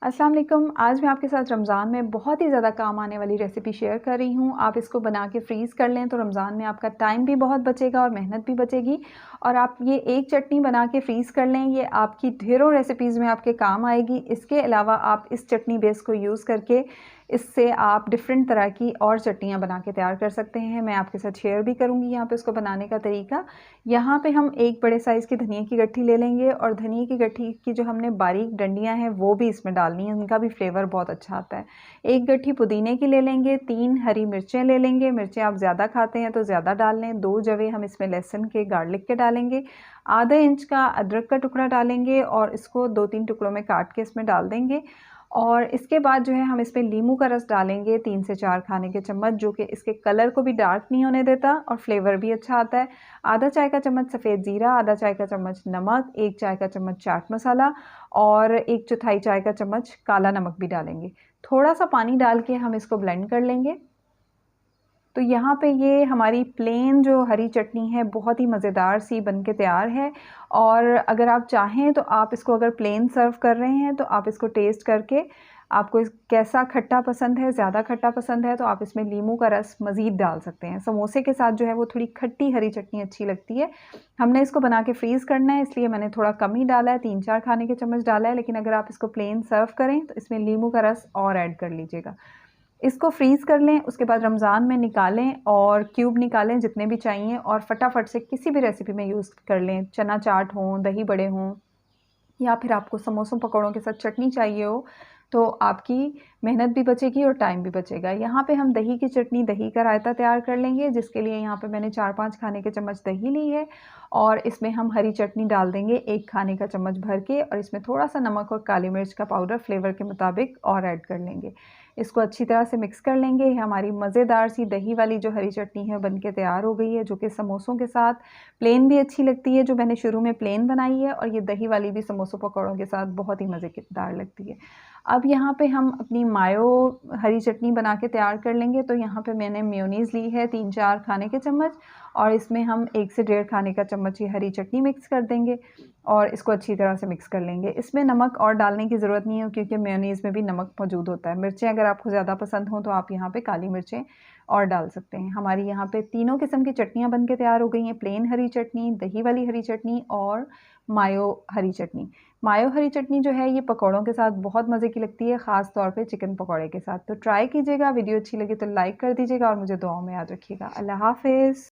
अस्सलाम वालेकुम। आज मैं आपके साथ रमज़ान में बहुत ही ज़्यादा काम आने वाली रेसिपी शेयर कर रही हूँ। आप इसको बना के फ्रीज़ कर लें तो रमज़ान में आपका टाइम भी बहुत बचेगा और मेहनत भी बचेगी। और आप ये एक चटनी बना के फ्रीज़ कर लें, ये आपकी ढेरों रेसिपीज़ में आपके काम आएगी। इसके अलावा आप इस चटनी बेस को यूज़ करके इससे आप डिफ़रेंट तरह की और चटनियाँ बना के तैयार कर सकते हैं। मैं आपके साथ शेयर भी करूँगी यहाँ पे उसको बनाने का तरीका। यहाँ पे हम एक बड़े साइज़ की धनिया की गट्ठी ले लेंगे और धनिया की गट्ठी की जो हमने बारीक डंडियाँ हैं वो भी इसमें डालनी है, उनका भी फ्लेवर बहुत अच्छा आता है। एक गट्ठी पुदीने की ले लेंगे, 3 हरी मिर्चें ले लेंगे, मिर्चें आप ज़्यादा खाते हैं तो ज़्यादा डाल लें। 2 जवे हम इसमें लहसुन के गार्लिक के डालेंगे, आधा इंच का अदरक का टुकड़ा डालेंगे और इसको 2-3 टुकड़ों में काट के इसमें डाल देंगे। और इसके बाद जो है हम इसमें नींबू का रस डालेंगे 3 से 4 खाने के चम्मच, जो कि इसके कलर को भी डार्क नहीं होने देता और फ्लेवर भी अच्छा आता है। आधा चाय का चम्मच सफ़ेद ज़ीरा, आधा चाय का चम्मच नमक, 1 चाय का चम्मच चाट मसाला और 1/4 चाय का चम्मच काला नमक भी डालेंगे। थोड़ा-सा पानी डाल के हम इसको ब्लेंड कर लेंगे। तो यहाँ पे ये हमारी प्लेन जो हरी चटनी है बहुत ही मज़ेदार सी बन के तैयार है। और अगर आप चाहें तो आप इसको अगर प्लेन सर्व कर रहे हैं तो आप इसको टेस्ट करके आपको कैसा खट्टा पसंद है, ज़्यादा खट्टा पसंद है तो आप इसमें नींबू का रस मज़ीद डाल सकते हैं। समोसे के साथ जो है वो थोड़ी खट्टी हरी चटनी अच्छी लगती है। हमने इसको बना के फ्रीज़ करना है, इसलिए मैंने थोड़ा कम ही डाला है, 3-4 खाने के चम्मच डाला है। लेकिन अगर आप इसको प्लेन सर्व करें तो इसमें नींबू का रस और ऐड कर लीजिएगा। इसको फ्रीज़ कर लें, उसके बाद रमज़ान में निकालें और क्यूब निकालें जितने भी चाहिए और फटाफट से किसी भी रेसिपी में यूज़ कर लें। चना चाट हों, दही बड़े हों या फिर आपको समोसों पकौड़ों के साथ चटनी चाहिए हो, तो आपकी मेहनत भी बचेगी और टाइम भी बचेगा। यहाँ पे हम दही की चटनी, दही का रायता तैयार कर लेंगे, जिसके लिए यहाँ पे मैंने 4-5 खाने के चम्मच दही ली है और इसमें हम हरी चटनी डाल देंगे 1 खाने का चम्मच भर के और इसमें थोड़ा-सा नमक और काली मिर्च का पाउडर फ्लेवर के मुताबिक और ऐड कर लेंगे। इसको अच्छी तरह से मिक्स कर लेंगे। हमारी मज़ेदार सी दही वाली जो हरी चटनी है बन के तैयार हो गई है, जो कि समोसों के साथ प्लेन भी अच्छी लगती है, जो मैंने शुरू में प्लेन बनाई है, और ये दही वाली भी समोसों पकौड़ों के साथ बहुत ही मज़ेदार लगती है। अब यहाँ पे हम अपनी मायो हरी चटनी बना के तैयार कर लेंगे। तो यहाँ पे मैंने मेयोनीज़ ली है 3-4 खाने के चम्मच और इसमें हम 1 से डेढ़ खाने का चम्मच ये हरी चटनी मिक्स कर देंगे और इसको अच्छी तरह से मिक्स कर लेंगे। इसमें नमक और डालने की ज़रूरत नहीं है क्योंकि मेयोनीज़ में भी नमक मौजूद होता है। मिर्चें अगर आपको ज़्यादा पसंद हों तो आप यहाँ पे काली मिर्चें और डाल सकते हैं। हमारी यहाँ पे तीनों किस्म की चटनियाँ बन के तैयार हो गई हैं, प्लेन हरी चटनी, दही वाली हरी चटनी और मायो हरी चटनी। मायो हरी चटनी जो है ये पकौड़ों के साथ बहुत मज़े की लगती है, ख़ास तौर पे चिकन पकौड़े के साथ। तो ट्राई कीजिएगा, वीडियो अच्छी लगी तो लाइक कर दीजिएगा और मुझे दुआओं में याद रखिएगा। अल्लाह हाफ़िज़।